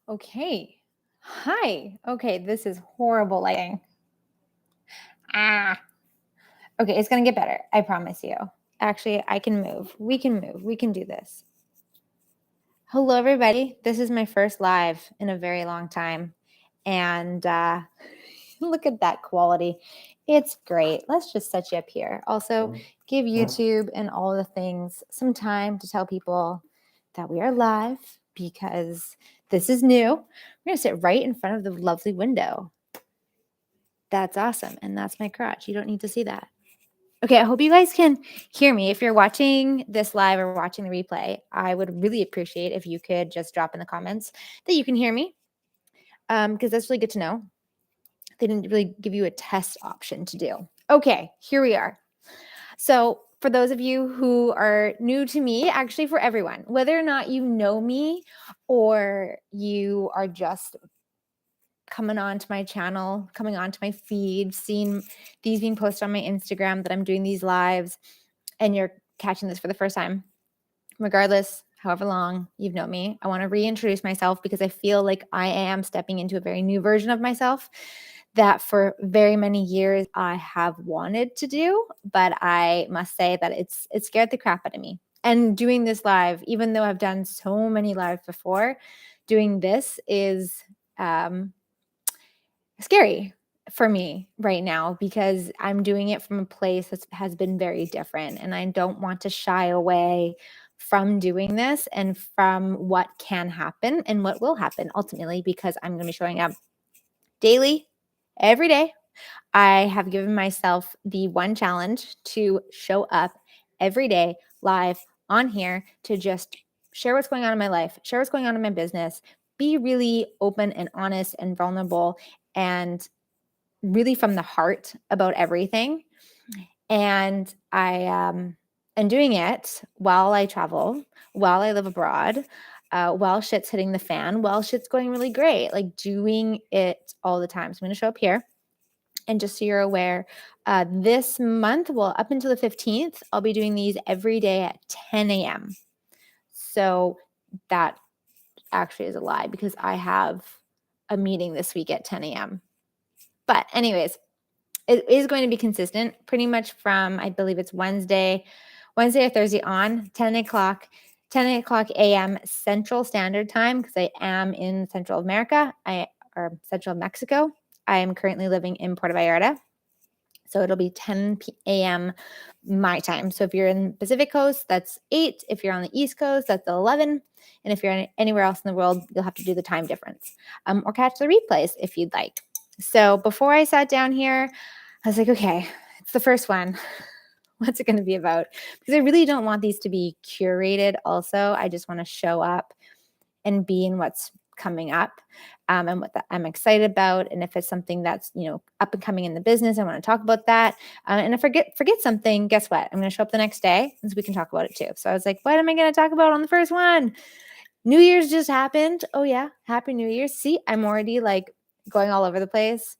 Okay. Hi. Okay, this is horrible lighting. Ah. Okay, it's going to get better. I promise you. Actually, I can move. We can move. We can do this. Hello, everybody. This is my first live in a very long time. And look at that quality. It's great. Let's just set you up here. Also, give YouTube and all the things some time to tell people that we are live because this is new. We're going to sit right in front of the lovely window. That's awesome. And that's my crotch. You don't need to see that. Okay, I hope you guys can hear me. If you're watching this live or watching the replay, I would really appreciate if you could just drop in the comments that you can hear me, because that's really good to know. They didn't really give you a test option to do. Okay, here we are. So for those of you who are new to me, actually for everyone, whether or not you know me or you are just coming onto my channel, coming onto my feed, seeing these being posted on my Instagram that I'm doing these lives, and you're catching this for the first time, regardless, however long you've known me, I want to reintroduce myself because I feel like I am stepping into a very new version of myself that for very many years I have wanted to do, but I must say that it scared the crap out of me. And doing this live, even though I've done so many lives before, doing this is scary for me right now because I'm doing it from a place that has been very different, and I don't want to shy away from doing this and from what can happen and what will happen ultimately, because I'm going to be showing up daily, every day. I have given myself the one challenge to show up every day live on here to just share what's going on in my life, share what's going on in my business, be really open and honest and vulnerable and really from the heart about everything. And I am doing it while I travel, while I live abroad, while shit's hitting the fan, while shit's going really great, like doing it all the time. So I'm going to show up here. And just so you're aware, this month, well, up until the 15th, I'll be doing these every day at 10 a.m. So that actually is a lie because I have a meeting this week at 10 a.m. But anyways, it is going to be consistent pretty much from, I believe it's Wednesday or Thursday on 10 o'clock a.m. Central Standard Time, because I am in Central America, or Central Mexico. I am currently living in Puerto Vallarta. So it'll be 10 a.m. my time. So if you're in the Pacific Coast, that's 8. If you're on the East Coast, that's 11. And if you're anywhere else in the world, you'll have to do the time difference, or catch the replays if you'd like. So before I sat down here, I was like, okay, it's the first one. What's it going to be about? Because I really don't want these to be curated also. I just want to show up and be in what's coming up, and what I'm excited about. And if it's something that's, up and coming in the business, I want to talk about that. And if I forget something, guess what? I'm going to show up the next day and so we can talk about it too. So I was like, what am I going to talk about on the first one? New Year's just happened. Oh yeah. Happy New Year's. See, I'm already like going all over the place.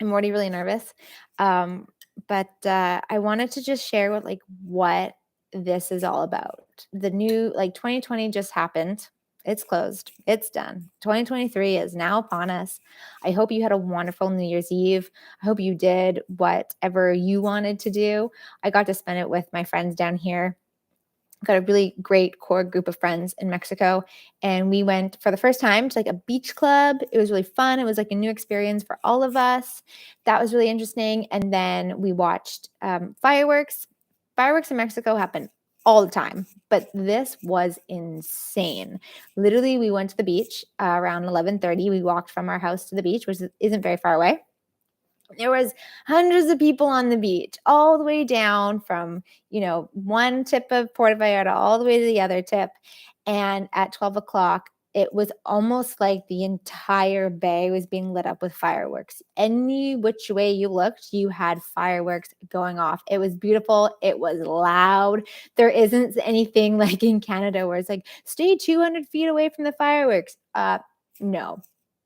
I'm already really nervous. But I wanted to just share what this is all about. The new, 2020 just happened. It's closed. It's done. 2023 is now upon us. I hope you had a wonderful New Year's Eve. I hope you did whatever you wanted to do. I got to spend it with my friends down here. Got a really great core group of friends in Mexico, and we went for the first time to a beach club. It was really fun. It was a new experience for all of us. That was really interesting. And then we watched fireworks. Fireworks in Mexico happen all the time, but this was insane. Literally, we went to the beach around 11:30. We walked from our house to the beach, which isn't very far away. There was hundreds of people on the beach, all the way down from, one tip of Puerto Vallarta all the way to the other tip. And at 12 o'clock, it was almost like the entire bay was being lit up with fireworks. Any which way you looked, you had fireworks going off. It was beautiful. It was loud. There isn't anything like in Canada where it's like, stay 200 feet away from the fireworks. No,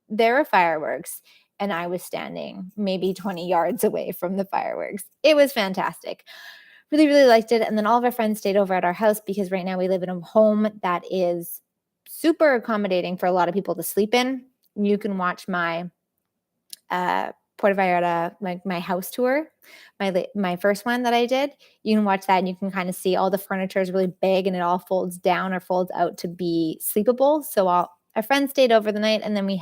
there are fireworks. And I was standing maybe 20 yards away from the fireworks. It was fantastic. Really, really liked it. And then all of our friends stayed over at our house because right now we live in a home that is super accommodating for a lot of people to sleep in. You can watch my Puerto Vallarta, my house tour, my first one that I did. You can watch that and you can kind of see all the furniture is really big and it all folds down or folds out to be sleepable. So our friends stayed over the night and then we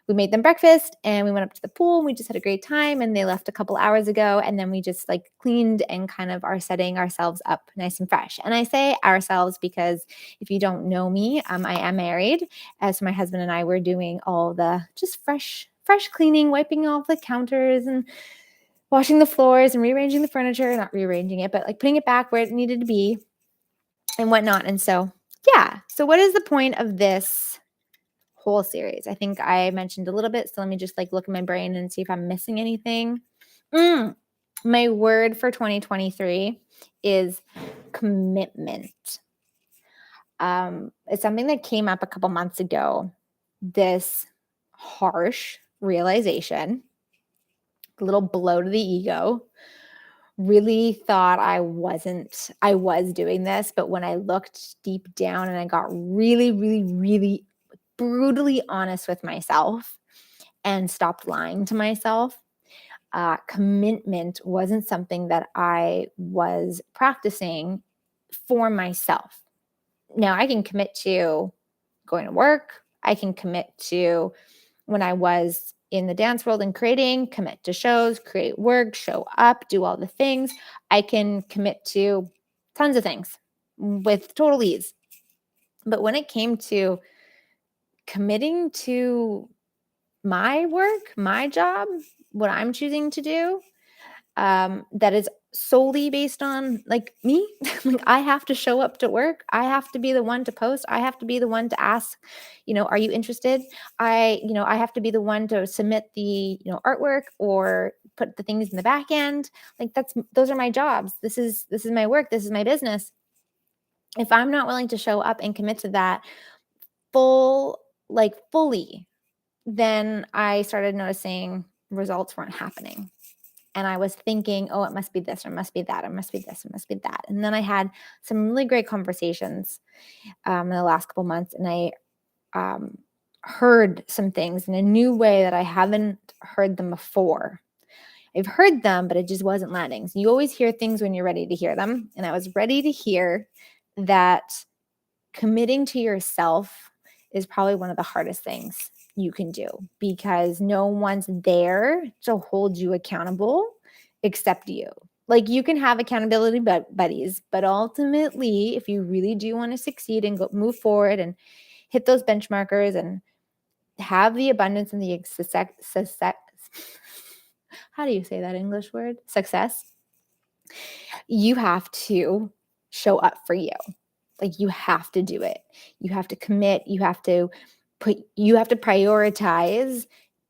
made them breakfast and we went up to the pool and we just had a great time, and they left a couple hours ago, and then we just like cleaned and kind of are setting ourselves up nice and fresh. And I say ourselves because if you don't know me, I am married. So my husband and I were doing all the just fresh cleaning, wiping off the counters and washing the floors and rearranging the furniture, not rearranging it, but like putting it back where it needed to be and whatnot. And so, yeah. So what is the point of this whole series? I think I mentioned a little bit. So let me just like look in my brain and see if I'm missing anything. My word for 2023 is commitment. It's something that came up a couple months ago. This harsh realization, a little blow to the ego. Really thought I was doing this, but when I looked deep down and I got really, really, really brutally honest with myself and stopped lying to myself, commitment wasn't something that I was practicing for myself. Now I can commit to going to work. I can commit to when I was in the dance world and creating, commit to shows, create work, show up, do all the things. I can commit to tons of things with total ease. But when it came to committing to my work, my job, what I'm choosing to do, that is solely based on like me. Like I have to show up to work. I have to be the one to post. I have to be the one to ask, are you interested? I have to be the one to submit the, artwork or put the things in the back end. Like those are my jobs. This is my work. This is my business. If I'm not willing to show up and commit to that fully, then I started noticing results weren't happening. And I was thinking, oh, it must be this, or it must be that, or it must be this, it must be that. And then I had some really great conversations in the last couple months, and I heard some things in a new way that I haven't heard them before. I've heard them, but it just wasn't landing. So you always hear things when you're ready to hear them. And I was ready to hear that committing to yourself is probably one of the hardest things you can do, because no one's there to hold you accountable except you. Like you can have accountability buddies, but ultimately, if you really do want to succeed and move forward and hit those benchmarkers and have the abundance and the success, how do you say that English word? Success. You have to show up for you. Like you have to do it. You have to commit. You have to prioritize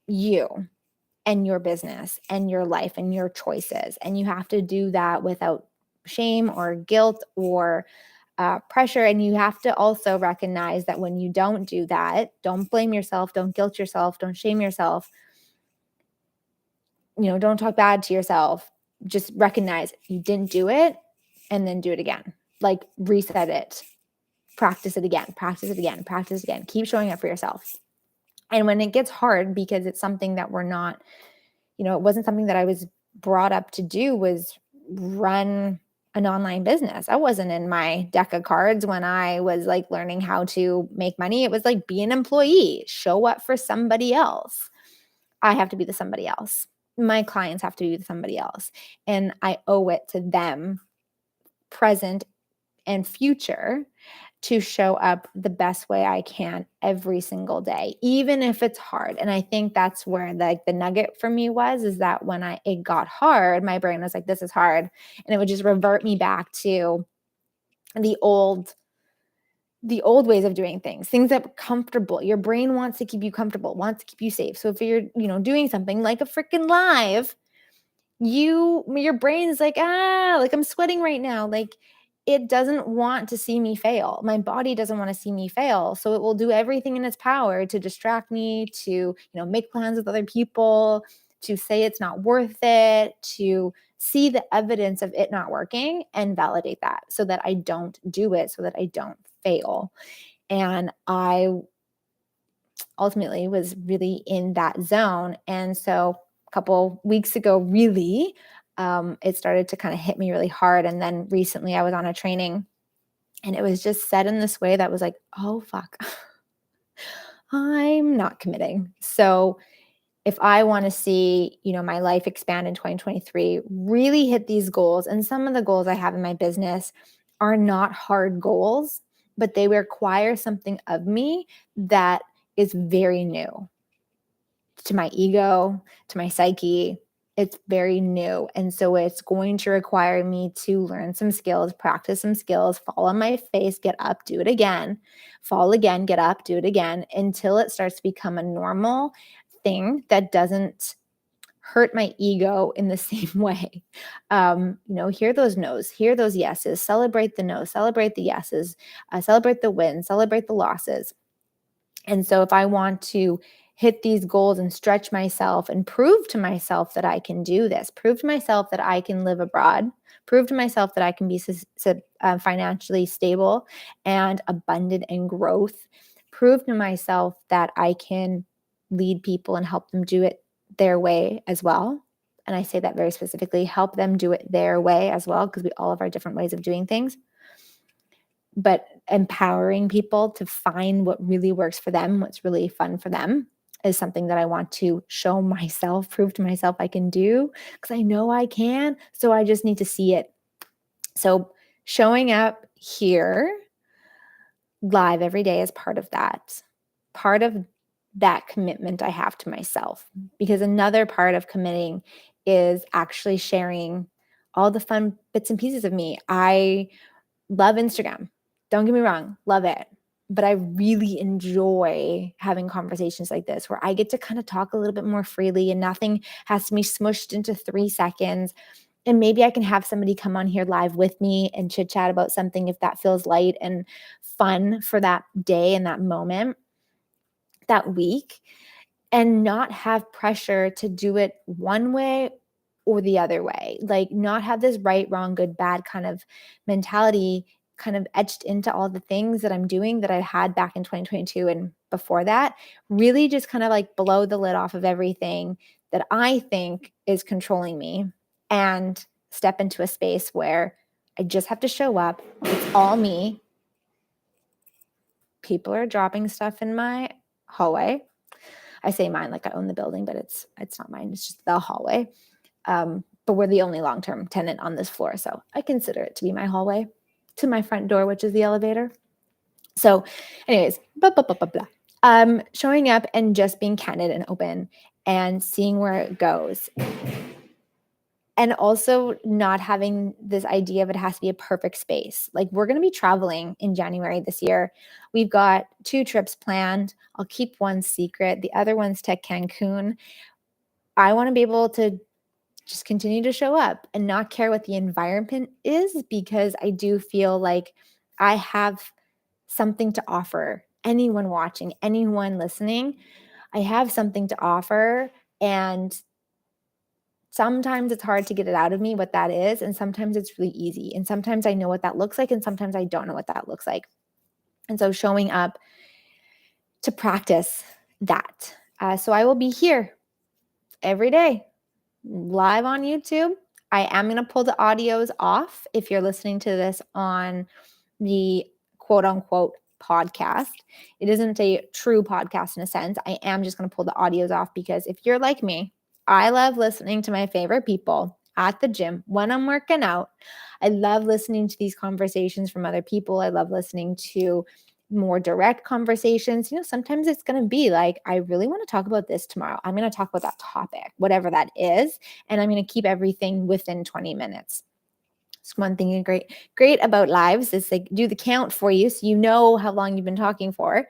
you and your business and your life and your choices. And you have to do that without shame or guilt or pressure. And you have to also recognize that when you don't do that, don't blame yourself, don't guilt yourself, don't shame yourself. Don't talk bad to yourself. Just recognize you didn't do it and then do it again. Like reset it. Practice it again, practice it again, practice it again. Keep showing up for yourself. And when it gets hard, because it's something that we're not, it wasn't something that I was brought up to do, was run an online business. I wasn't in my deck of cards when I was like learning how to make money. It was like be an employee, show up for somebody else. I have to be the somebody else. My clients have to be the somebody else. And I owe it to them, present and future, to show up the best way I can every single day, even if it's hard. And I think that's where the nugget for me is that when it got hard, my brain was like, this is hard. And it would just revert me back to the old ways of doing things that are comfortable. Your brain wants to keep you comfortable, wants to keep you safe. So if you're, doing something like a freaking live, your brain is like, like I'm sweating right now. Like it doesn't want to see me fail. My body doesn't want to see me fail. So it will do everything in its power to distract me, to, make plans with other people, to say it's not worth it, to see the evidence of it not working and validate that so that I don't do it, so that I don't fail. And I ultimately was really in that zone. And so a couple weeks ago, really, it started to kind of hit me really hard. And then recently I was on a training and it was just said in this way that was like, oh, fuck, I'm not committing. So if I want to see, my life expand in 2023, really hit these goals. And some of the goals I have in my business are not hard goals, but they require something of me that is very new to my ego, to my psyche. It's very new. And so it's going to require me to learn some skills, practice some skills, fall on my face, get up, do it again, fall again, get up, do it again, until it starts to become a normal thing that doesn't hurt my ego in the same way. Hear those no's, hear those yeses, celebrate the no's, celebrate the yeses, celebrate the wins, celebrate the losses. And so if I want to hit these goals and stretch myself and prove to myself that I can do this, prove to myself that I can live abroad, prove to myself that I can be financially stable and abundant in growth, prove to myself that I can lead people and help them do it their way as well. And I say that very specifically, help them do it their way as well, because we all have our different ways of doing things. But empowering people to find what really works for them, what's really fun for them, is something that I want to show myself, prove to myself I can do, because I know I can. So I just need to see it. So showing up here live every day is part of that commitment I have to myself. Because another part of committing is actually sharing all the fun bits and pieces of me. I love Instagram. Don't get me wrong, love it. But I really enjoy having conversations like this where I get to kind of talk a little bit more freely and nothing has to be smushed into 3 seconds. And maybe I can have somebody come on here live with me and chit chat about something if that feels light and fun for that day and that moment, that week, and not have pressure to do it one way or the other way. Like not have this right, wrong, good, bad kind of mentality kind of etched into all the things that I'm doing that I had back in 2022 and before that. Really just kind of like blow the lid off of everything that I think is controlling me and step into a space where I just have to show up. It's all me. People are dropping stuff in my hallway. I say mine like I own the building, but it's not mine. It's just the hallway. But we're the only long-term tenant on this floor. So I consider it to be my hallway to my front door, which is the elevator. So anyways, showing up and just being candid and open and seeing where it goes. And also not having this idea of it has to be a perfect space. Like we're going to be traveling in January this year. We've got 2 trips planned. I'll keep one secret. The other one's to Cancun. I want to be able to just continue to show up and not care what the environment is, because I do feel like I have something to offer anyone watching, anyone listening. I have something to offer, and sometimes it's hard to get it out of me what that is, and sometimes it's really easy, and sometimes I know what that looks like, and sometimes I don't know what that looks like. And so showing up to practice that. So I will be here every day live on YouTube. I am going to pull the audios off if you're listening to this on the quote unquote podcast. It isn't a true podcast in a sense. I am just going to pull the audios off because if you're like me, I love listening to my favorite people at the gym when I'm working out. I love listening to these conversations from other people. I love listening to more direct conversations. Sometimes it's going to be like, I really want to talk about this tomorrow. I'm going to talk about that topic, whatever that is. And I'm going to keep everything within 20 minutes. It's one thing great about lives is they do the count for you. So you know how long you've been talking for.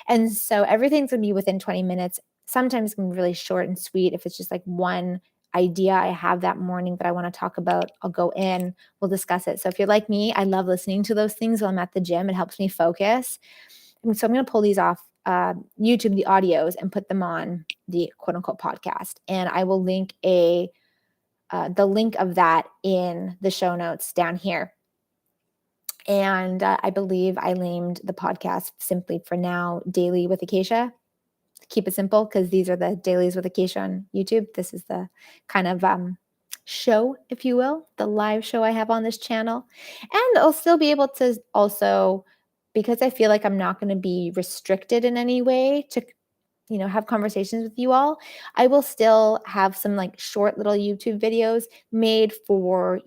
And so everything's going to be within 20 minutes. Sometimes it can be really short and sweet. If it's just like one idea I have that morning that I want to talk about, I'll go in, we'll discuss it. So if you're like me, I love listening to those things while I'm at the gym. It helps me focus. And so I'm going to pull these off YouTube, the audios, and put them on the quote unquote podcast. And I will link the link of that in the show notes down here. And I believe I named the podcast simply for now Daily with Akeisha. Keep it simple because these are the dailies with Akeisha on YouTube. This is the kind of show, if you will, the live show I have on this channel. And I'll still be able to also, because I feel like I'm not going to be restricted in any way to have conversations with you all, I will still have some like short little YouTube videos made for,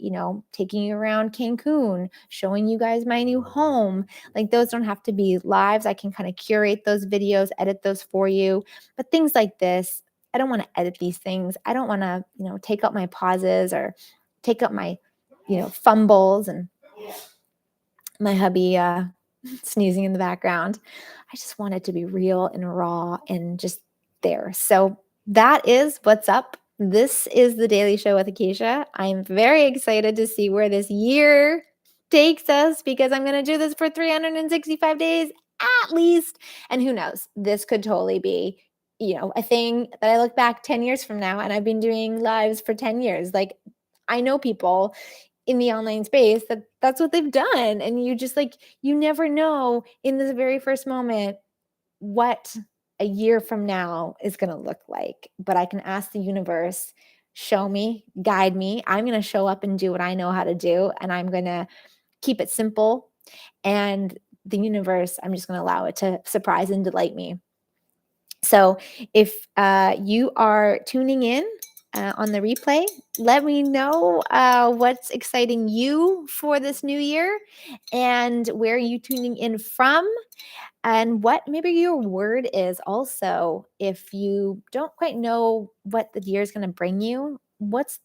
taking you around Cancun, showing you guys my new home. Like those don't have to be lives. I can kind of curate those videos, edit those for you. But things like this, I don't want to edit these things. I don't want to, take up my pauses or take up my, fumbles, and my hubby sneezing in the background. I just want it to be real and raw and just there. So that is what's up. This is the Daily Show with Akeisha. I'm very excited to see where this year takes us because I'm going to do this for 365 days at least. And who knows, this could totally be, a thing that I look back 10 years from now and I've been doing lives for 10 years. Like I know people in the online space that's what they've done, and you just like you never know in this very first moment what a year from now is going to look like. But I can ask the universe, show me, guide me. I'm going to show up and do what I know how to do, and I'm going to keep it simple, and the universe, I'm just going to allow it to surprise and delight me. So if you are tuning in on the replay, let me know what's exciting you for this new year and where are you tuning in from and what maybe your word is also. If you don't quite know what the year is going to bring you, what's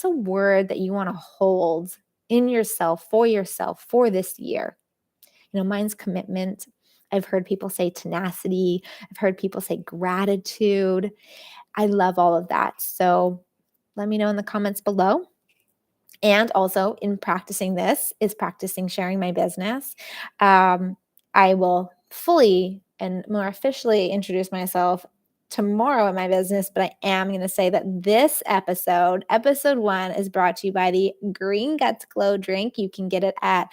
a word that you want to hold in yourself for this year? Mine's commitment. I've heard people say tenacity. I've heard people say gratitude. I love all of that. So let me know in the comments below. And also in practicing this is practicing sharing my business. I will fully and more officially introduce myself tomorrow in my business, but I am going to say that this episode 1, is brought to you by the Green Guts Glow drink. You can get it at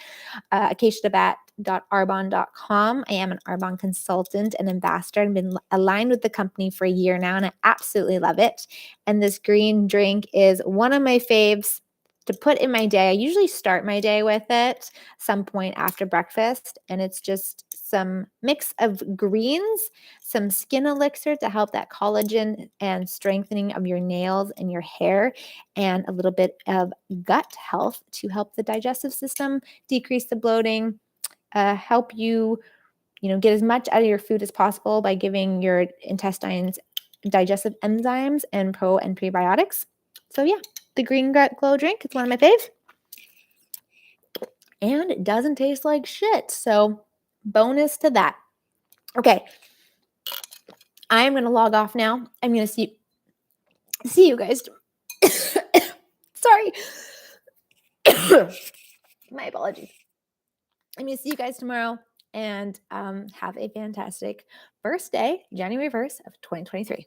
akeisha.arbonne.com. I am an Arbonne consultant and ambassador and been aligned with the company for a year now, and I absolutely love it. And this green drink is one of my faves to put in my day. I usually start my day with it some point after breakfast, and it's just some mix of greens, some skin elixir to help that collagen and strengthening of your nails and your hair, and a little bit of gut health to help the digestive system, decrease the bloating, help you, get as much out of your food as possible by giving your intestines digestive enzymes and pro and prebiotics. So yeah, the Green Gut Glow drink is one of my faves. And it doesn't taste like shit. So bonus to that. Okay. I'm going to log off now. I'm going to see you guys. Sorry. My apologies. I'm going to see you guys tomorrow, and have a fantastic first day, January 1st of 2023.